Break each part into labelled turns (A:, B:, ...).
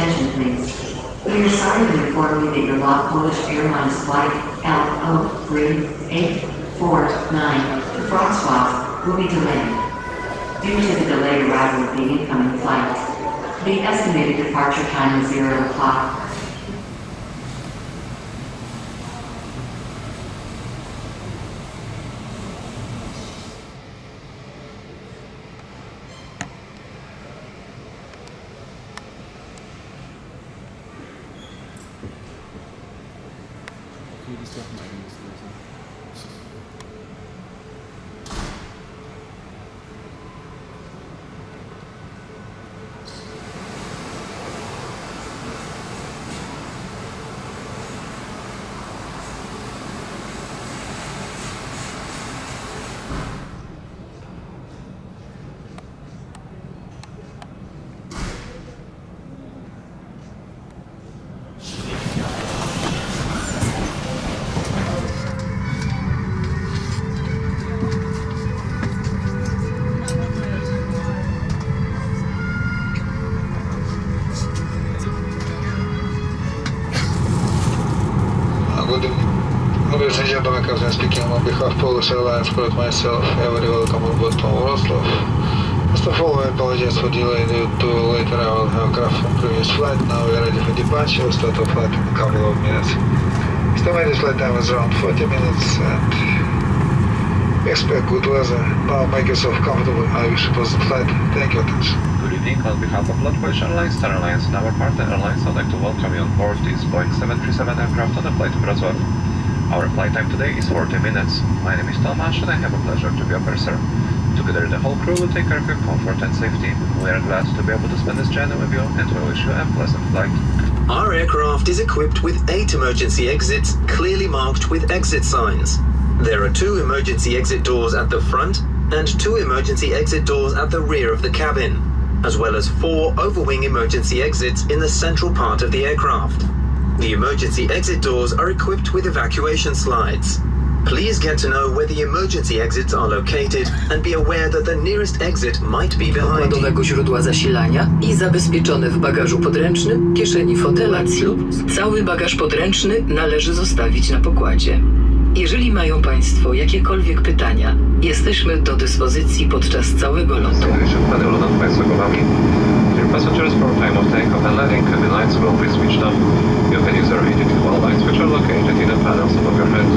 A: attention, please. We are sorry to inform you that your LOT Polish Airlines flight LO3849 to Wrocław will be delayed. Due to the delayed arrival of the incoming flight, the estimated departure time is 0 o'clock.
B: Okay, das darf man eigentlich lösen.
C: Ladies and gentlemen, Captain speaking on behalf of Polish Airlines, quote myself, every welcome on board from Wrocław. First of all, I apologize for delay due to late arrival aircraft from previous flight. Now we are ready for departure. Start of flight in a couple of minutes. Estimated flight time is around 40 minutes and we expect good weather. Now make yourself comfortable. I wish you was the flight. Thank you, attention.
D: Good evening. On behalf of LOT Polish Airlines, Star Alliance, and our partner airlines, I'd like to welcome you on board this Boeing 737 aircraft on a flight to Wrocław. Our flight time today is 40 minutes. My name is Tomasz and I have a pleasure to be your purser. Together the whole crew will take care of your comfort and safety. We are glad to be able to spend this journey with you and we wish you a pleasant flight.
E: Our aircraft is equipped with 8 emergency exits clearly marked with exit signs. There are 2 emergency exit doors at the front and 2 emergency exit doors at the rear of the cabin, as well as 4 overwing emergency exits in the central part of the aircraft. The emergency exit doors are equipped with evacuation slides. Please get to know where the emergency exits are located and be aware that the nearest exit might be behind you.
F: Pokładowego źródła zasilania i zabezpieczone w bagażu podręcznym, kieszeni fotela lub cały bagaż podręczny należy zostawić na pokładzie. Jeżeli mają Państwo jakiekolwiek pytania, jesteśmy do dyspozycji podczas całego lotu.
D: Dear passengers, for time of takeoff and landing, cabin lights will be switched on. You can use our heated fuel lights which are located in the panels above your head.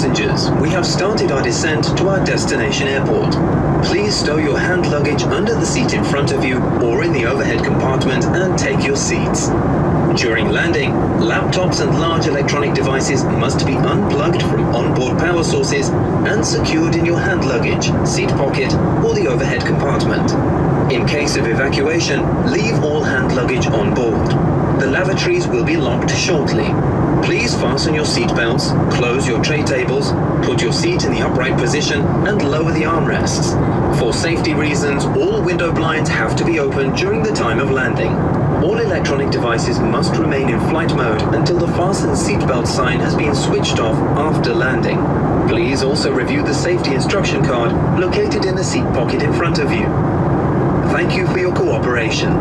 E: passengers, we have started our descent to our destination airport. Please stow your hand luggage under the seat in front of you or in the overhead compartment and take your seats. During landing, laptops and large electronic devices must be unplugged from onboard power sources and secured in your hand luggage, seat pocket, or the overhead compartment. In case of evacuation, leave all hand luggage on board. The lavatories will be locked shortly. Please fasten your seat belts, close your tray tables, put your seat in the upright position, and lower the armrests. For safety reasons, all window blinds have to be open during the time of landing. All electronic devices must remain in flight mode until the fasten seatbelt sign has been switched off after landing. Please also review the safety instruction card located in the seat pocket in front of you. Thank you for your cooperation.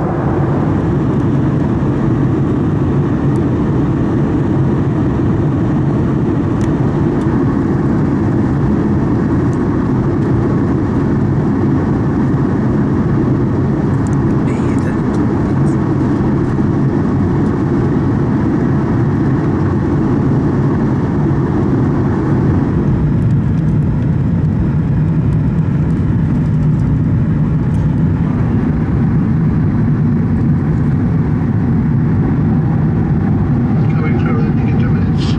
C: Coming through landing in 2 minutes.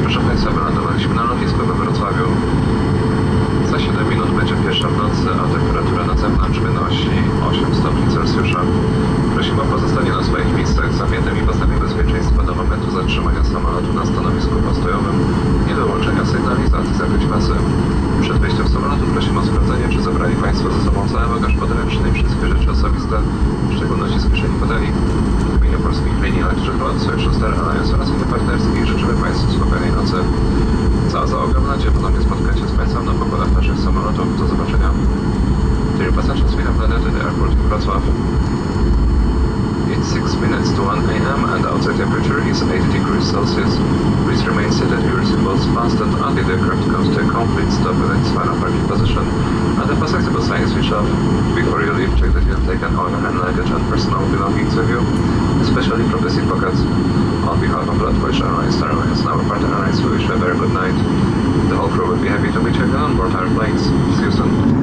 D: Proszę Państwa, wylądowaliśmy na lotnisku we Wrocławiu. Za 7 minut będzie pierwsza w nocy, a temperatura na zewnątrz wynosi 8 stopni Celsjusza. Prosimy o pozostanie na swoich miejscach zamiennym i pasami bezpieczeństwa do momentu zatrzymania samolotu na stanowisku postojowym. Nie wyłączenia sygnalizacji zakryć pasy. Przed wyjściem z samolotu prosimy o sprawdzenie, czy zabrali Państwo ze sobą cały bagaż podręczny i wszystkie rzeczy osobiste, w szczególności z kieszeni foteli. W imieniu polskich linii lotniczych Sojuszu Star Alliance oraz innych partnerskich życzymy Państwu spokojnej nocy. Cała załoga mam nadzieję ponownie spotkać się z Państwem na pokładach naszych samolotów. Do zobaczenia. Dear passengers, we have landed at the airport in Wrocław. It's 6 minutes to 1 a.m. and outside temperature is 80 degrees Celsius. Please remain seated, your seatbelts fastened until the aircraft comes to a complete stop in its final parking position and the fast accessible sign is switched off. Before you leave, check that you have taken all your hand luggage and personal belongings with you, especially from the seat pockets. On behalf of Polish Airlines, Star Alliance and our partner airlines, we wish you a very good night. The whole crew will be happy to meet you again on board our planes. See you soon.